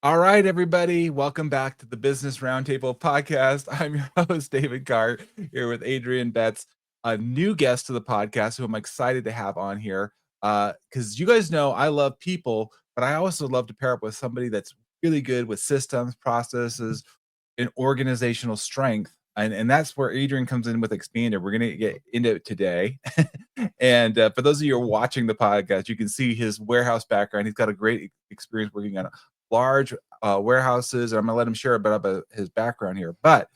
All right, everybody, welcome back to the Business Roundtable podcast. I'm your host, David Carr, here with Adrian Betts, a new guest to the podcast who I'm excited to have on here. Because you guys know I love people, but I also love to pair up with somebody that's really good with systems, processes, and organizational strength. And that's where Adrian comes in with Expander. We're going to get into it today. And for those of you who are watching the podcast, you can see his warehouse background. He's got a great experience working on large warehouses. I'm going to let him share a bit about his background here. But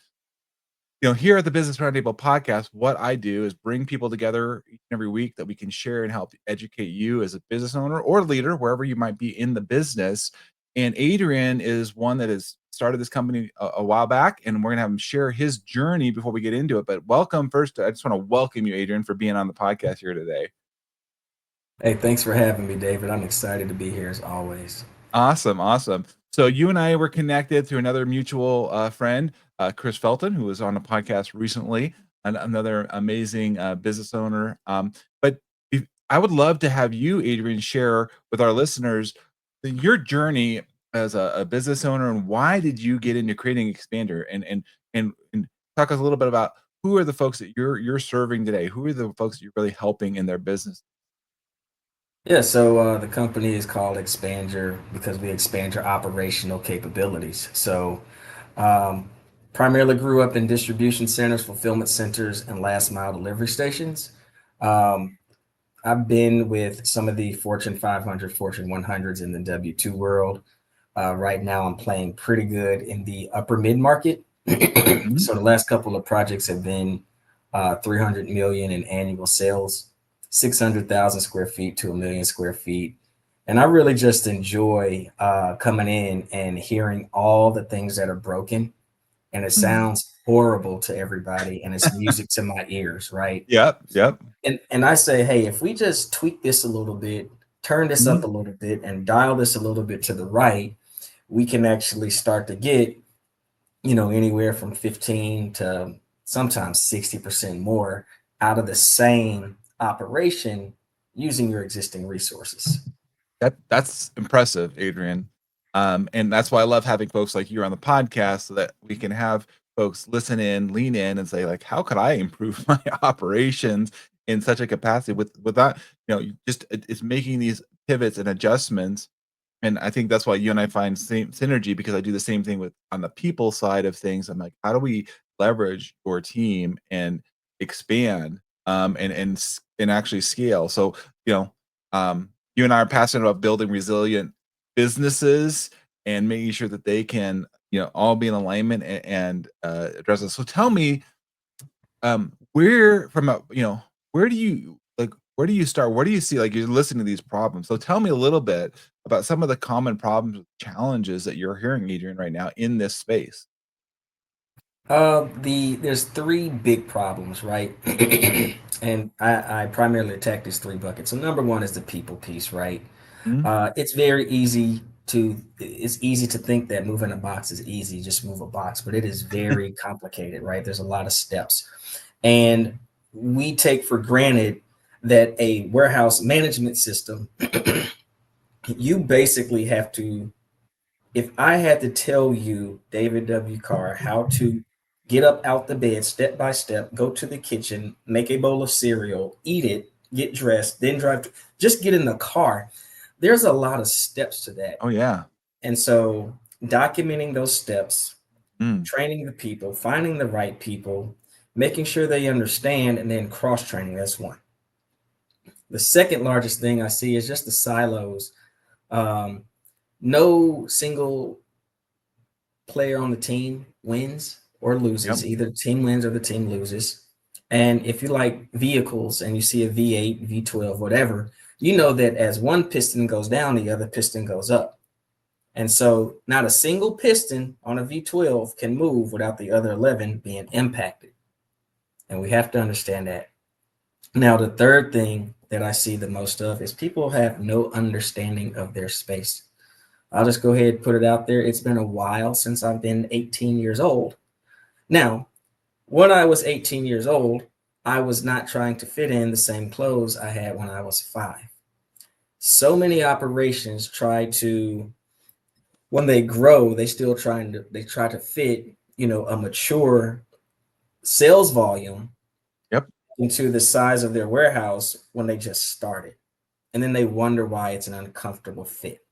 here at the Business Roundtable podcast, what I do is bring people together each and every week that we can share and help educate you as a business owner or leader, wherever you might be in the business. And Adrian is one that has started this company a while back, and we're going to have him share his journey before we get into it. But welcome first. I just want to welcome you, Adrian, for being on the podcast here today. Hey, thanks for having me, David. I'm excited to be here as always. Awesome, awesome. So you and I were connected through another mutual friend, Chris Felton, who was on a podcast recently, another amazing business owner. But I would love to have you, Adrian, share with our listeners your journey as a business owner and why did you get into creating Expander and talk us a little bit about who are the folks that you're serving today? Who are the folks that you're really helping in their business? Yeah, so the company is called Expander because we expand your operational capabilities. So, um, primarily grew up in distribution centers, fulfillment centers, and last mile delivery stations. Um, I've been with some of the Fortune 500, Fortune 100s in the W2 world. Right now, I'm playing pretty good in the upper mid market. Mhm. So the last couple of projects have been 300 million in annual sales, 600,000 square feet to a million square feet. And I really just enjoy coming in and hearing all the things that are broken. And it sounds horrible to everybody, and it's music to my ears, right? Yep, yep. And I say, hey, if we just tweak this a little bit, turn this up Mhm. a little bit, and dial this a little bit to the right, we can actually start to get, anywhere from 15 to sometimes 60% more out of the same operation using your existing resources. That's impressive, Adrian. And that's why I love having folks like you on the podcast so that we can have folks listen in, lean in, and say, like, how could I improve my operations in such a capacity with that, just it's making these pivots and adjustments. And I think that's why you and I find same synergy because I do the same thing with on the people side of things. I'm like, how do we leverage your team and expand and actually scale? So, you know, you and I are passionate about building resilient businesses and making sure that they can, all be in alignment and address it. So tell me, where from a, where do you like, where do you start? Where do you see, like, you're listening to these problems? So tell me a little bit about some of the common problems, challenges that you're hearing, Adrian, right now in this space. There's three big problems, right? And I primarily attack these three buckets. So number one is the people piece, right? Mhm. It's easy to think that moving a box is easy, just move a box, but it is very complicated, right? There's a lot of steps. And we take for granted that a warehouse management system, you basically have to, if I had to tell you, David W. Carr, how to get up out the bed step by step, go to the kitchen, make a bowl of cereal, eat it, get dressed, then just get in the car. There's a lot of steps to that. Oh yeah. And so documenting those steps, Mm. training the people, finding the right people, making sure they understand, and then cross training. That's one. The second largest thing I see is just the silos. Um, no single player on the team wins or Yep. loses. Either the team wins or the team loses. And if you like vehicles and you see a V8, V12, whatever, you know that as one piston goes down, the other piston goes up. And so not a single piston on a V12 can move without the other 11 being impacted. And we have to understand that. Now, the third thing that I see the most of is people have no understanding of their space. I'll just go ahead and put it out there. It's been a while since I've been 18 years old. Now, when I was 18 years old, I was not trying to fit in the same clothes I had when I was 5. So many operations try to when they grow, they try to fit, a mature sales volume Yep. into the size of their warehouse when they just started. And then they wonder why it's an uncomfortable fit.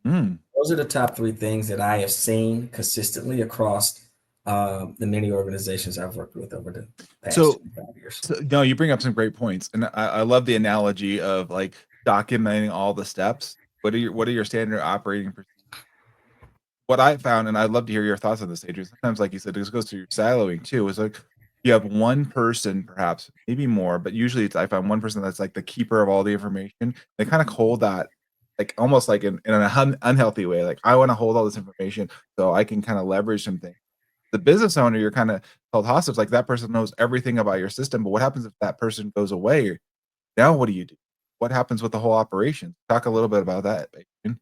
Mm. Those are the top three things that I have seen consistently across the many organizations I've worked with over the past So 25 years. no, you bring up some great points, and I love the analogy of, like, documenting all the steps. What are your standard operating procedures? What I found, and I'd love to hear your thoughts on this, Adrian, sometimes, like you said, this goes to your siloing too, is like, you have one person, perhaps, maybe more, but usually it's I find one person that's, like, the keeper of all the information. They kinda hold that, like, almost like in an unhealthy way, like, "I wanna hold all this information so I can kinda leverage some things." The business owner, you're kinda held hostage, like, that person knows everything about your system, but what happens if that person goes away? Now what do you do? What happens with the whole operation? Talk a little bit about that, Adrian.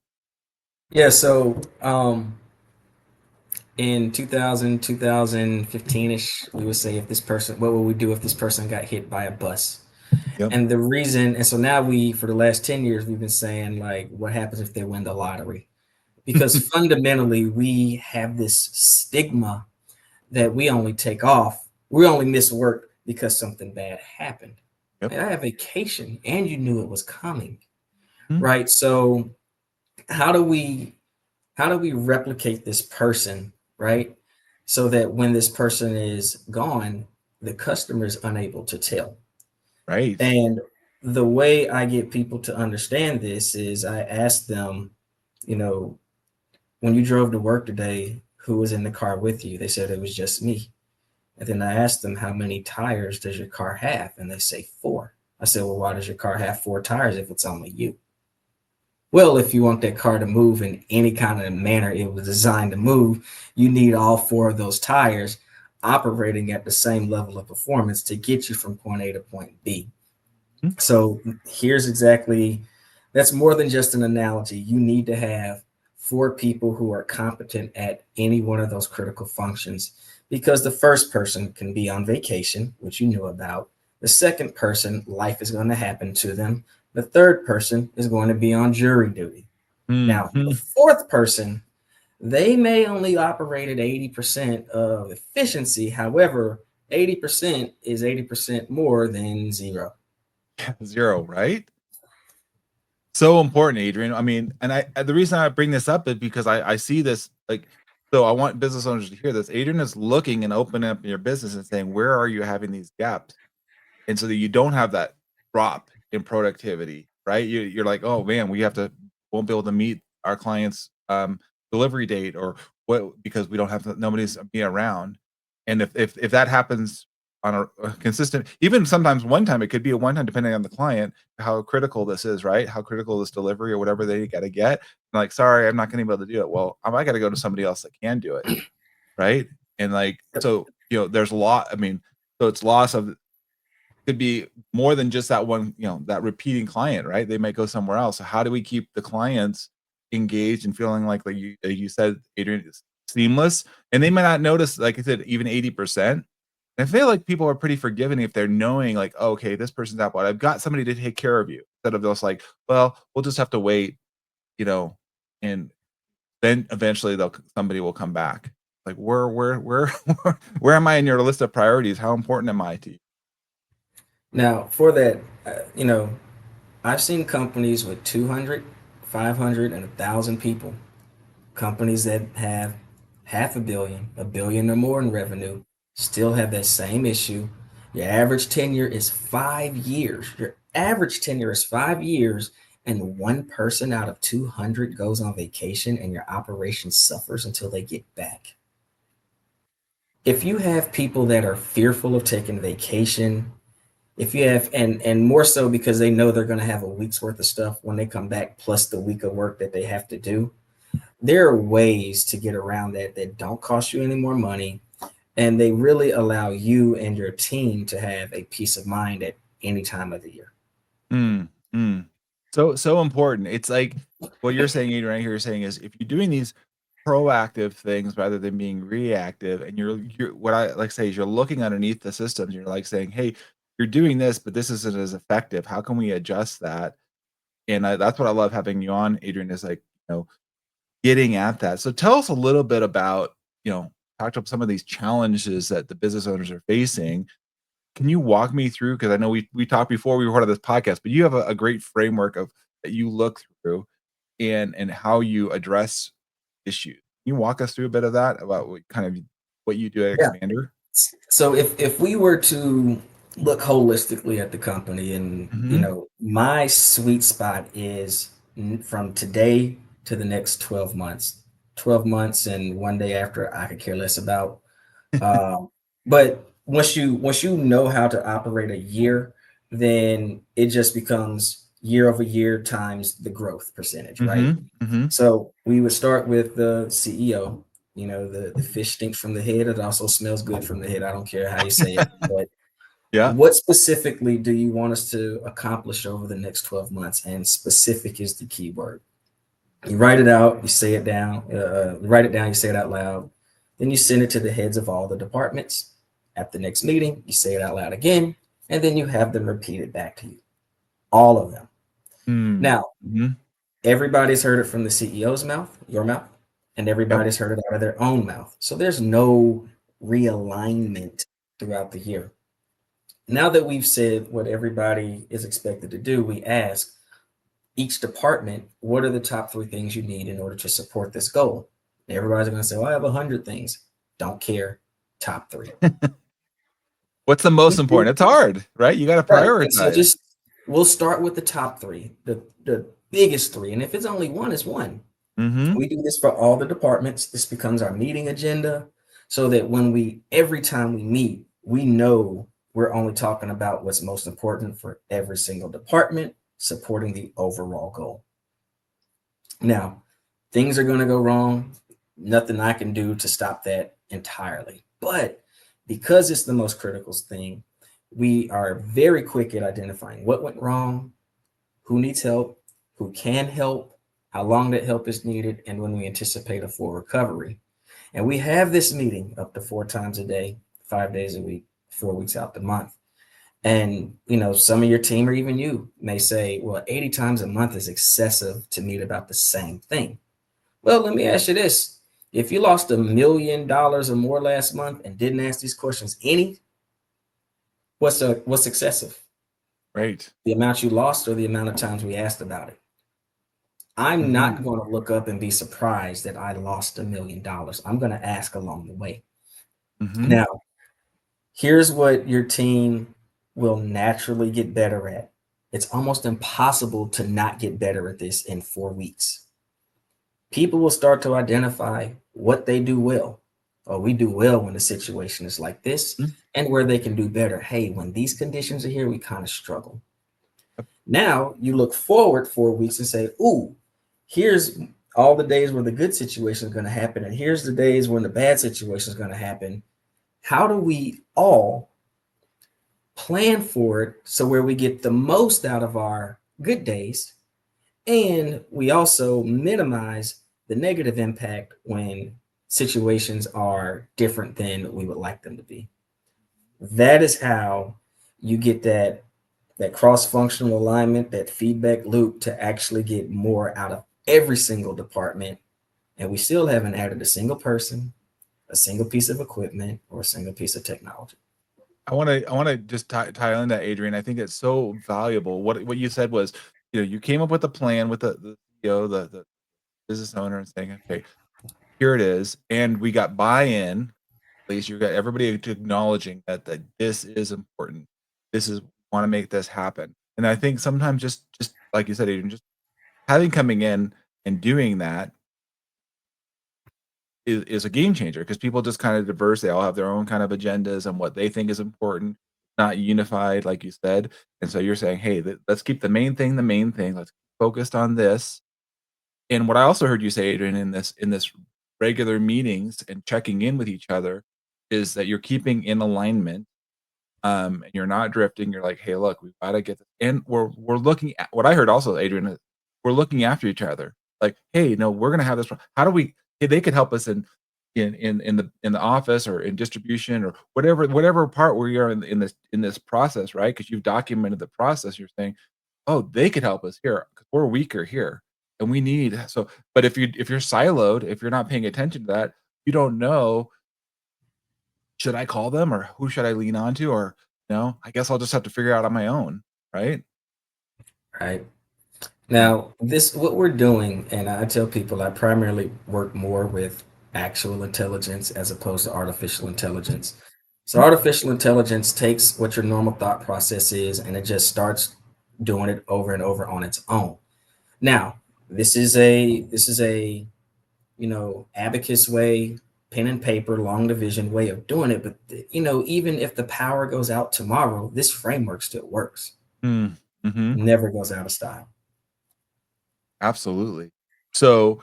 Yeah, so in 2015ish, we would say, if this person, what would we do if this person got hit by a bus? Yep. And the reason, and so now for the last 10 years, we've been saying, like, what happens if they win the lottery? Because fundamentally, we have this stigma that we only miss work because something bad happened. Yep. And I had vacation and you knew it was coming, Mhm. right? So how do we replicate this person, right? So that when this person is gone, the customer is unable to tell. Right. And the way I get people to understand this is I ask them, you know, when you drove to work today, who was in the car with you? They said it was just me. And then I asked them, how many tires does your car have? And they say four. I said, well, why does your car have four tires if it's only you? Well, if you want that car to move in any kind of manner it was designed to move, you need all four of those tires operating at the same level of performance to get you from point A to point B. Mhm. So here's exactly that's more than just an analogy. You need to have four people who are competent at any one of those critical functions because the first person can be on vacation, which you knew about. The second person, life is going to happen to them. The third person is going to be on jury duty. Now, the Mhm. fourth person, they may only operate at 80% of efficiency. However, 80% is 80% more than zero. 0, right? So important, Adrian. I mean, and the reason I bring this up is because I see this, like, so I want business owners to hear this. Adrian is looking and opening up your business and saying, "Where are you having these gaps?" And so that you don't have that drop in productivity, right? You're like, "Oh, man, won't be able to meet our client's, delivery date," or what, because we don't have nobody's being around. And if that happens on a consistent, even sometimes one time, it could be a one time depending on the client, how critical this is, right? How critical this delivery or whatever they gotta get. Like, "Sorry, I'm not gonna be able to do it." Well, I gotta go to somebody else that can do it, right? And, like, so, there's a lot, I mean, so it's loss of, could be more than just that one, that repeating client, right? They might go somewhere else. So how do we keep the clients engaged and feeling like you said, Adrian, is seamless? And they might not notice, like I said, even 80%. I feel like people are pretty forgiving if they're knowing, like, oh, okay, this person's out, but I've got somebody to take care of you. Instead of just like, well, we'll just have to wait, you know, and then eventually somebody will come back. Like, where where am I in your list of priorities? How important am I to you? Now, for that, I've seen companies with 200, 500, and 1,000 people, companies that have half a billion or more in revenue, still have that same issue. Your average tenure is 5 years. Your average tenure is 5 years, and one person out of 200 goes on vacation, and your operation suffers until they get back. If you have people that are fearful of taking vacation, if you have, and more so because they know they're going to have a week's worth of stuff when they come back, plus the week of work that they have to do, there are ways to get around that don't cost you any more money, and they really allow you and your team to have a peace of mind at any time of the year. Mm, mm. So important. It's like what you're saying, Adrian, right here, you're saying is, if you're doing these proactive things rather than being reactive, and you're what I like to say is, you're looking underneath the systems, you're like saying, "Hey, you're doing this, but this isn't as effective. How can we adjust that?" And that's what I love having you on, Adrian, is like, you know, getting at that. So tell us a little bit about, talked about some of these challenges that the business owners are facing. Can you walk me through? Because I know we talked before we recorded this podcast, but you have a great framework of that you look through and how you address issues. Can you walk us through a bit of that about what you do at Yeah. Expander? So if we were to look holistically at the company, and Mhm. my sweet spot is from today to the next 12 months. 12 months and one day after, I could care less about. But once you know how to operate a year, then it just becomes year over year times the growth percentage, right? Mhm. Mhm. So we would start with the CEO. The fish stinks from the head. It also smells good from the head. I don't care how you say it. But Yeah. what specifically do you want us to accomplish over the next 12 months? And specific is the key word. You write it out, you say it down, write it down, you say it out loud. Then you send it to the heads of all the departments. At the next meeting, you say it out loud again, and then you have them repeat it back to you. All of them. Mm. Now, Mhm. everybody's heard it from the CEO's mouth, your mouth, and Yep. everybody's heard it out of their own mouth. So there's no realignment throughout the year. Now that we've said what everybody is expected to do, we ask each department, what are the top three things you need in order to support this goal? Everybody's going to say, well, I have 100 things. Don't care. Top three. What's the most important? It's hard, right? You gotta Right. And so prioritize. just we'll start with the top three, the biggest three. And if it's only one, it's one. Mhm. We do this for all the departments. This becomes our meeting agenda so that every time we meet, we know we're only talking about what's most important for every single department, supporting the overall goal. Now, things are going to go wrong. Nothing I can do to stop that entirely. But because it's the most critical thing, we are very quick at identifying what went wrong, who needs help, who can help, how long that help is needed, and when we anticipate a full recovery. And we have this meeting up to 4 times a day, 5 days a week, 4 weeks out the month. And some of your team or even you may say, well, 80 times a month is excessive to meet about the same thing. Well, let me ask you this. If you lost $1 million or more last month and didn't ask these questions what's excessive? Right. The amount you lost or the amount of times we asked about it? I'm Mhm. not going to look up and be surprised that I lost $1 million. I'm going to ask along the way. Mhm. Now, here's what your team will naturally get better at. It's almost impossible to not get better at this in 4 weeks. People will start to identify what they do well. Oh, we do well when the situation is like this, Mm. and where they can do better. Hey, when these conditions are here, we kind of struggle. Yep. Now you look forward 4 weeks and say, ooh, here's all the days where the good situation is going to happen, and here's the days when the bad situation is going to happen. How do we all plan for it so where we get the most out of our good days, and we also minimize the negative impact when situations are different than we would like them to be? That is how you get that cross-functional alignment, that feedback loop to actually get more out of every single department. And we still haven't added a single person, a single piece of equipment, or a single piece of technology. I wanna just tie on that, Adrian. I think it's so valuable. What you said was, you came up with a plan with the CEO, the business owner, and saying, "Okay, here it is," and we got buy-in. At least you got everybody to acknowledging that this is important. This is wanna make this happen. And I think sometimes just like you said, Adrian, just having coming in and doing that is a game changer because people just kind of diverse. They all have their own kind of agendas and what they think is important, not unified, like you said. And so you're saying, hey, let's keep the main thing. Let's focused on this. And what I also heard you say, Adrian, in this regular meetings and checking in with each other, is that you're keeping in alignment, and you're not drifting. You're like, hey, look, we've got to get this. And we're looking at what I heard also, Adrian, is we're looking after each other. Like, hey, no, we're gonna have this. How do we? Hey, they could help us in the office or in distribution or whatever part where you are in this process, right? Because you've documented the process. You're saying, oh, they could help us here because we're weaker here. and we need so but if you're siloed, if you're not paying attention to that, you don't know, should I call them or who should I lean on to? Or no, I guess I'll just have to figure out on my own, right? right? Mm, Now, this what we're doing, and I tell people I primarily work more with actual intelligence as opposed to artificial intelligence. So mm, artificial intelligence takes what your normal thought process is and it just starts doing it over and over on its own. Now, this is a abacus way, pen and paper, long division way of doing it. But even if the power goes out tomorrow, this framework still works. mm, mhm. Never goes out of style. Absolutely. So,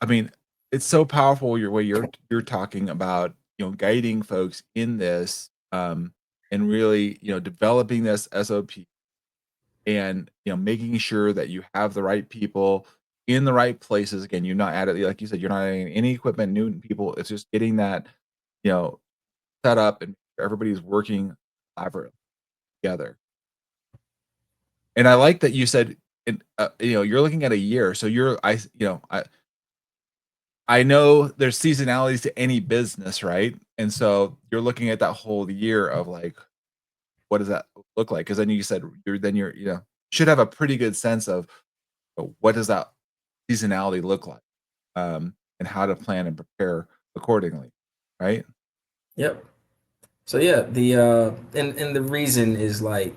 I mean, it's so powerful your way you're talking about, guiding folks in this, and really, developing this SOP and, making sure that you have the right people in the right places. Again, you're not adding, like you said, you're not adding any equipment, new people. It's just getting that, you know, set up and everybody's working collaboratively together. And I like that you said, you're looking at a year. So I know there's seasonalities to any business, right? And so you're looking at that whole year of like, what does that look like? Because then you said should have a pretty good sense of what does that seasonality look like, and how to plan and prepare accordingly, right? Yep. So yeah, the the reason is like,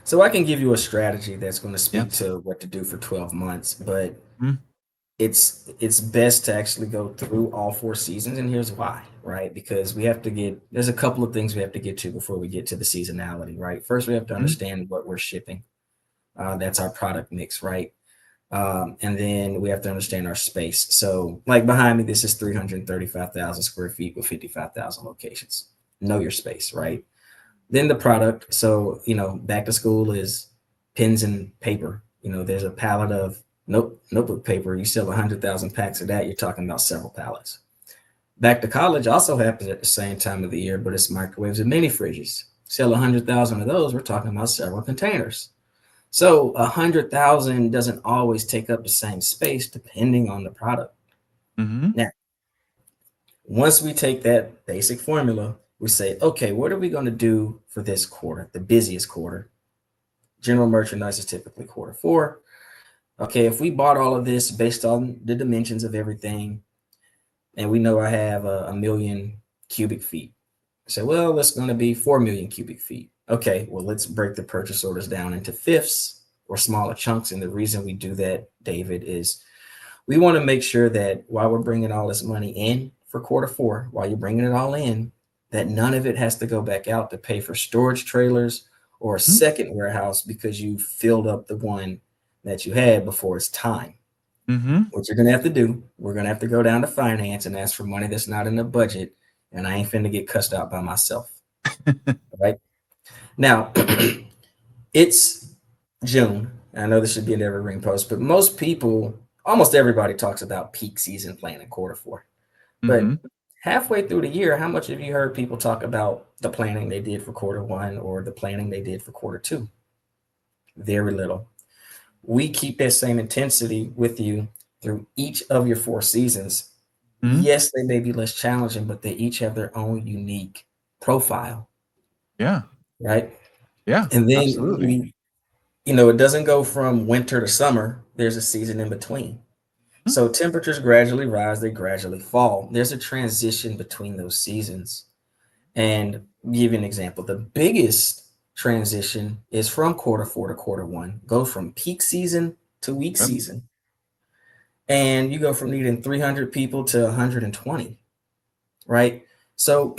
so I can give you a strategy that's going to Yeah. speak to what to do for 12 months, but Mhm. it's best to actually go through all four seasons, and here's why, right? Because there's a couple of things we have to get to before we get to the seasonality, right? First, we have to Mhm. understand what we're shipping. That's our product mix, right? And then we have to understand our space. So, like behind me, this is 335,000 square feet with 55,000 locations. Know your space, right? Then the product. So, back to school is pens and paper. There's a pallet of notebook paper. You sell 100,000 packs of that, you're talking about several pallets. Back to college also happens at the same time of the year, but it's microwaves and mini fridges. Sell 100,000 of those, we're talking about several containers. So 100,000 doesn't always take up the same space depending on the product. Mhm. Now, once we take that basic formula, we say, okay, what are we going to do for this quarter, the busiest quarter? General merchandise is typically quarter four. Okay, if we bought all of this based on the dimensions of everything, and we know I have a million cubic feet, say, well, it's going to be 4 million cubic feet. Okay, well, let's break the purchase orders down into fifths or smaller chunks. And the reason we do that, David, is we want to make sure that while we're bringing all this money in for quarter four, while you're bringing it all in, that none of it has to go back out to pay for storage trailers or a Mhm. second warehouse because you filled up the one that you had before it's time. Mhm. What you're going to have to do, we're going to have to go down to finance and ask for money that's not in the budget. And I ain't finna get cussed out by myself. Right now, it's June. I know this should be an every ring post, but most people, almost everybody talks about peak season planning quarter four. But Mhm. halfway through the year, how much have you heard people talk about the planning they did for quarter one or the planning they did for quarter two? Very little. We keep that same intensity with you through each of your four seasons. Mhm. Yes, they may be less challenging, but they each have their own unique profile, Yeah. right? Yeah. And then Absolutely. it doesn't go from winter to summer. There's a season in between. Mhm. So temperatures gradually rise, they gradually fall. There's a transition between those seasons. And give you an example. The biggest transition is from quarter four to quarter one, go from peak season to weak Yep. season. And you go from needing 300 people to 120, right? So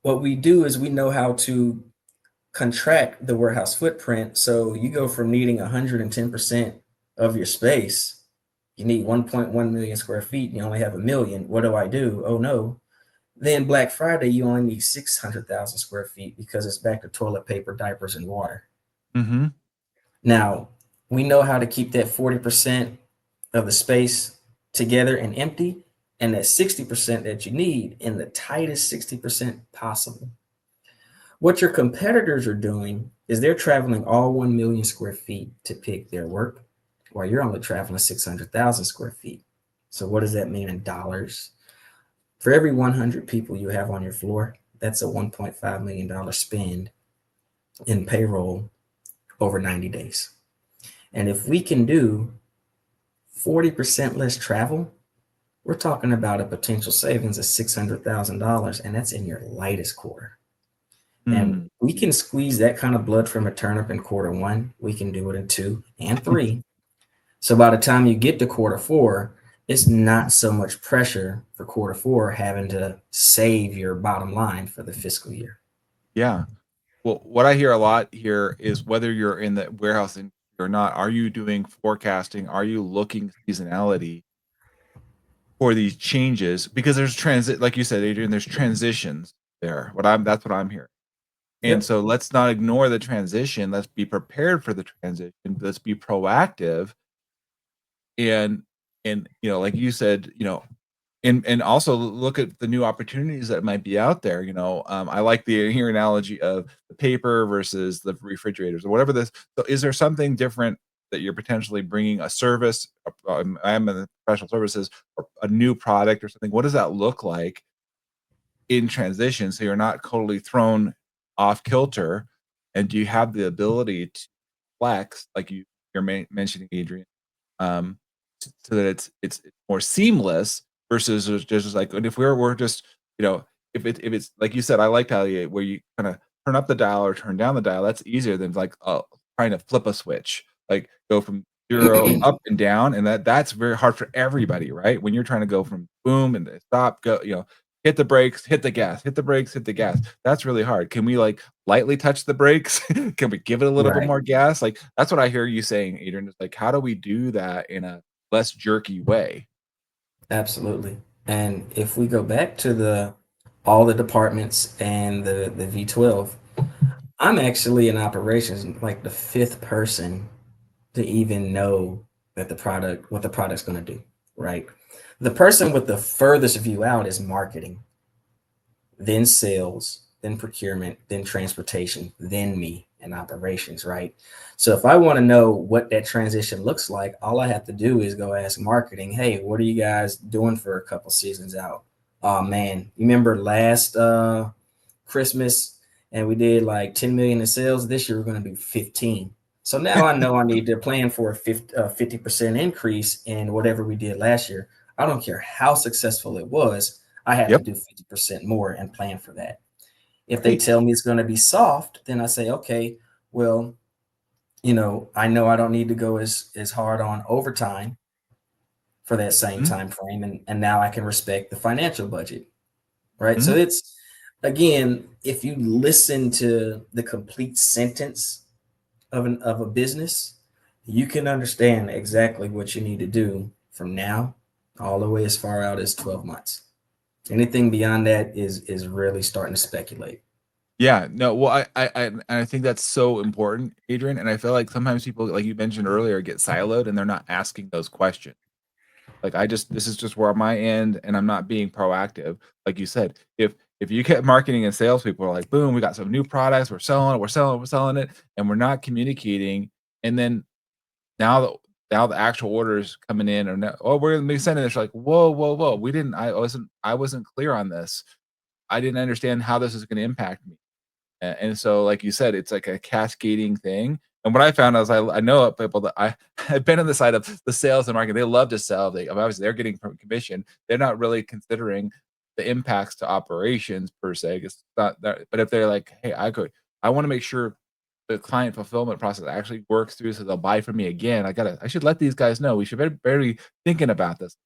what we do is we know how to contract the warehouse footprint. So you go from needing 110% of your space, you need 1.1 million square feet, and you only have a million. What do I do? Oh no. Then Black Friday, you only need 600,000 square feet because it's back to toilet paper, diapers, and water. Mhm. Now, we know how to keep that 40% of the space together and empty, and that 60% that you need in the tightest 60% possible. What your competitors are doing is they're traveling all 1 million square feet to pick their work. Well, you're only traveling 600,000 square feet. So what does that mean in dollars? For every 100 people you have on your floor, that's a $1.5 million spend in payroll over 90 days. And if we can do 40% less travel, we're talking about a potential savings of $600,000, and that's in your lightest quarter. And Mm. we can squeeze that kind of blood from a turnip in quarter one. We can do it in two and three. So by the time you get to quarter four, it's not so much pressure for quarter four having to save your bottom line for the fiscal year. Yeah. Well, what I hear a lot here is whether you're in the warehousing or not, are you doing forecasting? Are you looking seasonality for these changes? Because there's transit, like you said, Adrian, there's transitions there. That's what I'm hearing. And Yep. so let's not ignore the transition. Let's be prepared for the transition. Let's be proactive and like you said, and also look at the new opportunities that might be out there. I like your analogy of the paper versus the refrigerators or whatever this. So, is there something different that you're potentially bringing a service? I'm in the professional services or a new product or something. What does that look like in transition so you're not totally thrown off kilter? And do you have the ability to flex, like you're mentioning, Adrian? um, so that it's more seamless versus just like, and if we're just, you know, if it's like you said, I like how where you kind of turn up the dial or turn down the dial. That's easier than like trying to flip a switch, like go from 0 up and down, and that's very hard for everybody, right? When you're trying to go from boom and stop, go, hit the brakes, hit the gas, hit the brakes, hit the gas. That's really hard. Can we like lightly touch the brakes? Can we give it a little bit Right. more gas? Like that's what I hear you saying, Adrian. Is like, how do we do that in a less jerky way? Absolutely. And if we go back to the all the departments and the V12, I'm actually in operations like the fifth person to even know that what the product's going to do, right? The person with the furthest view out is marketing, then sales, then procurement, then transportation, then me and operations, right? So if I want to know what that transition looks like, all I have to do is go ask marketing, hey, what are you guys doing for a couple seasons out? Oh man, you remember last Christmas and we did like 10 million in sales. This year we're going to do 15. So now I know I need to plan for a 50% increase in whatever we did last year. I don't care how successful it was. I have to Yep. do 50% more and plan for that. If they Right. tell me it's going to be soft, then I say, okay, well, I know I don't need to go as hard on overtime for that same Mhm. time frame, and now I can respect the financial budget, right? So Mhm. it's again, if you listen to the complete sentence of a business, you can understand exactly what you need to do from now all the way as far out as 12 months. Anything beyond that is really starting to speculate. Yeah, no, well, I think that's so important, Adrian, and I feel like sometimes people, like you mentioned earlier, get siloed and they're not asking those questions. Like, this is just where my end, and I'm not being proactive. Like you said, if you get marketing and salespeople are like, boom, we got some new products, we're selling it, we're selling it, and we're not communicating, and then now the now the actual orders coming in or no, oh, we're gonna be sending this. Like, whoa, whoa, whoa, we didn't, I wasn't clear on this. I didn't understand how this is going to impact me. And so, like you said, it's like a cascading thing. And what I found is I know people that I've been on the side of the sales and marketing. They love to sell. Obviously they're getting commission. They're not really considering the impacts to operations per se. It's not that, but if they're like, hey, I want to make sure the client fulfillment process actually works through so they'll buy from me again. I should let these guys know. We should be thinking about this.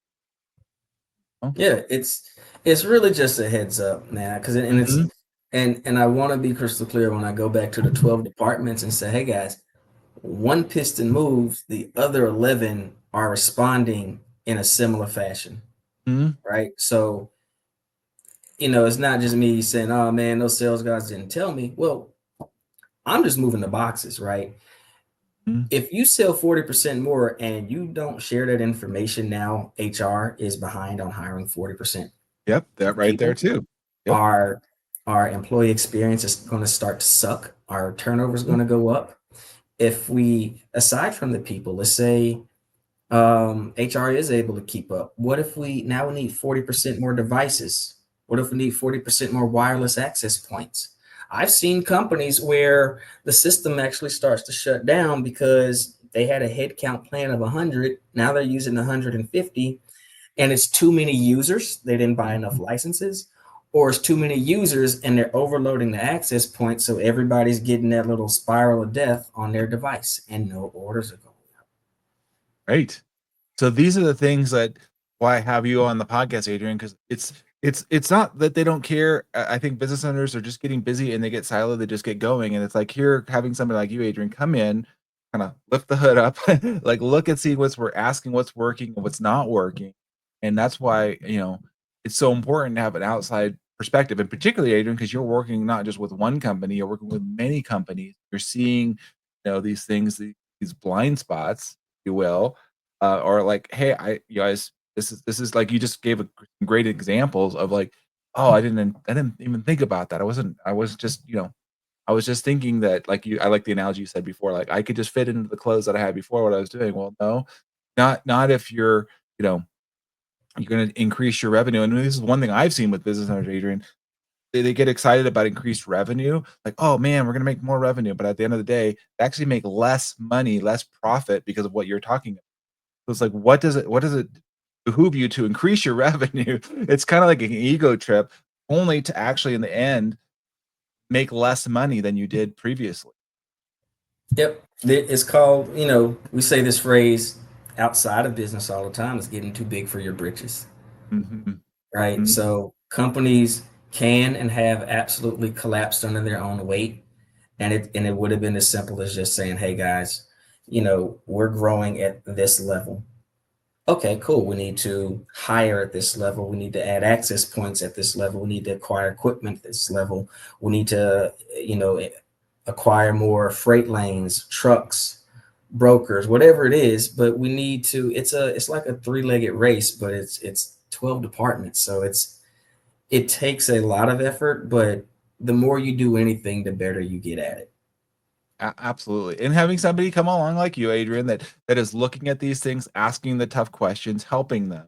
Oh. Yeah, it's really just a heads up, man. Because and it's Mhm. and I want to be crystal clear when I go back to the 12 departments and say, hey guys, one piston moves, the other 11 are responding in a similar fashion, Mhm. right? So it's not just me saying, oh man, those sales guys didn't tell me. Well, I'm just moving the boxes, right? Mhm. If you sell 40% more and you don't share that information now, HR is behind on hiring 40% Yep, that of right there people. too. Yep. Our employee experience is going to start to suck. Our turnover is Mhm. going to go up. If we, aside from the people, let's say HR is able to keep up. What if we now we need 40% more devices? What if we need 40% more wireless access points? I've seen companies where the system actually starts to shut down because they had a headcount plan of 100. Now they're using 150, and it's too many users. They didn't buy enough licenses, or it's too many users and they're overloading the access points. So everybody's getting that little spiral of death on their device and no orders are going. Right. So these are the things that why I have you on the podcast, Adrian, because it's not that they don't care. I think business owners are just getting busy and they get siloed, they just get going. And it's like here, having somebody like you, Adrian, come in, kind of lift the hood up, like look and see what's we're asking what's working and what's not working. And that's why, it's so important to have an outside perspective, and particularly Adrian, because you're working not just with one company, you're working with many companies. You're seeing, these things, these blind spots, if you will, or like, hey, you guys, this is like you just gave great examples of like, oh, I didn't even think about that. I was just, I was just thinking that like I like the analogy you said before, like I could just fit into the clothes that I had before what I was doing. Well, no, not if you know, you're going to increase your revenue. And this is one thing I've seen with business owners, Adrian. They get excited about increased revenue, like, oh man, we're going to make more revenue. But at the end of the day, they actually make less money, less profit because of what you're talking about. So it's like, what does it behoove you to increase your revenue? It's kind of like an ego trip, only to actually in the end make less money than you did previously. Yep. It's called, we say this phrase outside of business all the time, it's getting too big for your britches, Mhm, right? mhm. So companies can and have absolutely collapsed under their own weight. And it would have been as simple as just saying, hey guys, we're growing at this level. Okay, cool. We need to hire at this level. We need to add access points at this level. We need to acquire equipment at this level. We need to, acquire more freight lanes, trucks, brokers, whatever it is. But we need to. It's like a three-legged race, but it's 12 departments. So it takes a lot of effort, but the more you do anything, the better you get at it. Absolutely. And having somebody come along like you, Adrian, that is looking at these things, asking the tough questions, helping them.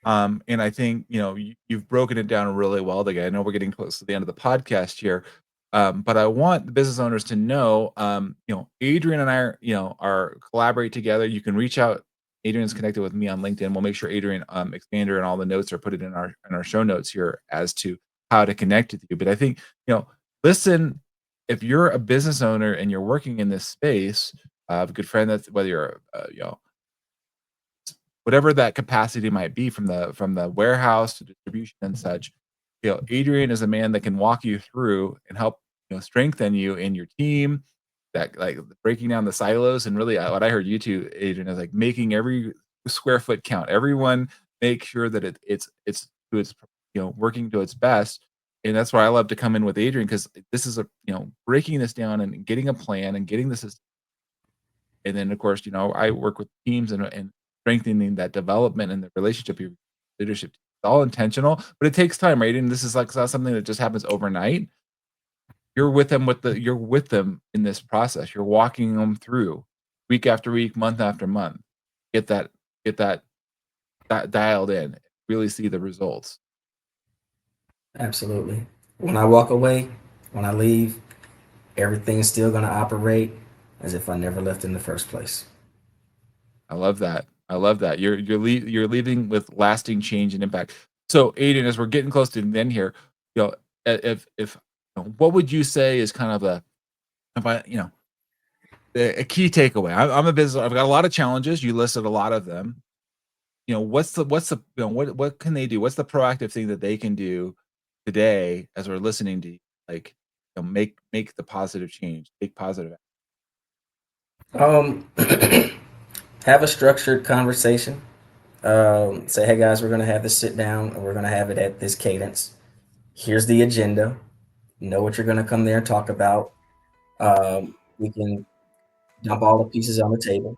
And I think, you've broken it down really well. Like, I know we're getting close to the end of the podcast here. But I want the business owners to know, Adrian and I are collaborate together. You can reach out. Adrian's connected with me on LinkedIn. We'll make sure Adrian Expander and all the notes are put it in our show notes here as to how to connect with you. But I think, listen, if you're a business owner and you're working in this space, I have a good friend that's whether you're whatever that capacity might be from the warehouse to distribution and such, Adrian is a man that can walk you through and help, strengthen you in your team, that like breaking down the silos and really what I heard you too, Adrian, is like making every square foot count. Everyone make sure that it's to its working to its best. And that's why I love to come in with Adrian because this is breaking this down and getting a plan and getting the system, and then, of course, I work with teams and strengthening that development and the relationship, your leadership. It's all intentional, but it takes time, right? And this is like it's not something that just happens overnight. You're with them in this process. You're walking them through week after week, month after month. Get that get that dialed in. Really see the results. Absolutely. When I walk away, when I leave, everything's still going to operate as if I never left in the first place. I love that. I love that. You're leaving with lasting change and impact. So, Aiden, as we're getting close to the end here, if what would you say is kind of if I, a key takeaway? I'm a business. I've got a lot of challenges. You listed a lot of them. What's the what can they do? What's the proactive thing that they can do today as we're listening to you? Like, make the positive change, take positive. Um, have a structured conversation. Say, hey guys, we're going to have this sit down and we're going to have it at this cadence. Here's the agenda. Know what you're going to come there and talk about. We can dump all the pieces on the table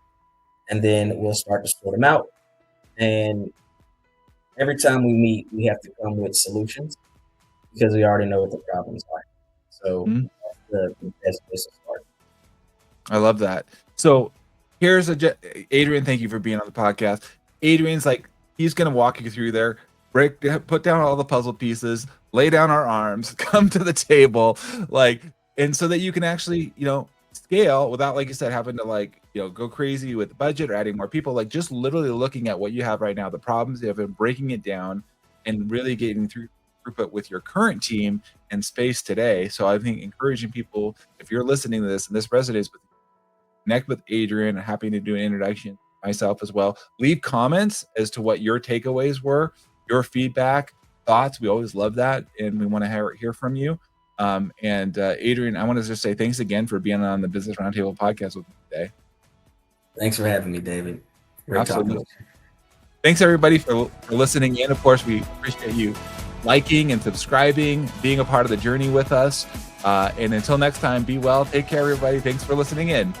and then we'll start to sort them out. And every time we meet, we have to come with solutions because we already know what the problems are. So action. that's the best place to start. I love that. So, here's Adrian, thank you for being on the podcast. Adrian's like, he's going to walk you through there, put down all the puzzle pieces, lay down our arms, come to the table, like, and so that you can actually, scale without, like you said, having to go crazy with the budget or adding more people, like just literally looking at what you have right now, the problems you have, and breaking it down and really getting throughput with your current team and space today. So I think encouraging people, if you're listening to this and this resonates with you, connect with Adrian. Happy to do an introduction myself as well. Leave comments as to what your takeaways were, your feedback, thoughts. We always love that, and we want to hear from you. Adrian, I want to just say thanks again for being on the Business Roundtable podcast with me today. Thanks for having me, David. Great talking with you. Thanks everybody for listening in. Of course, we appreciate you liking and subscribing, being a part of the journey with us. And until next time, be well. Take care, everybody. Thanks for listening in.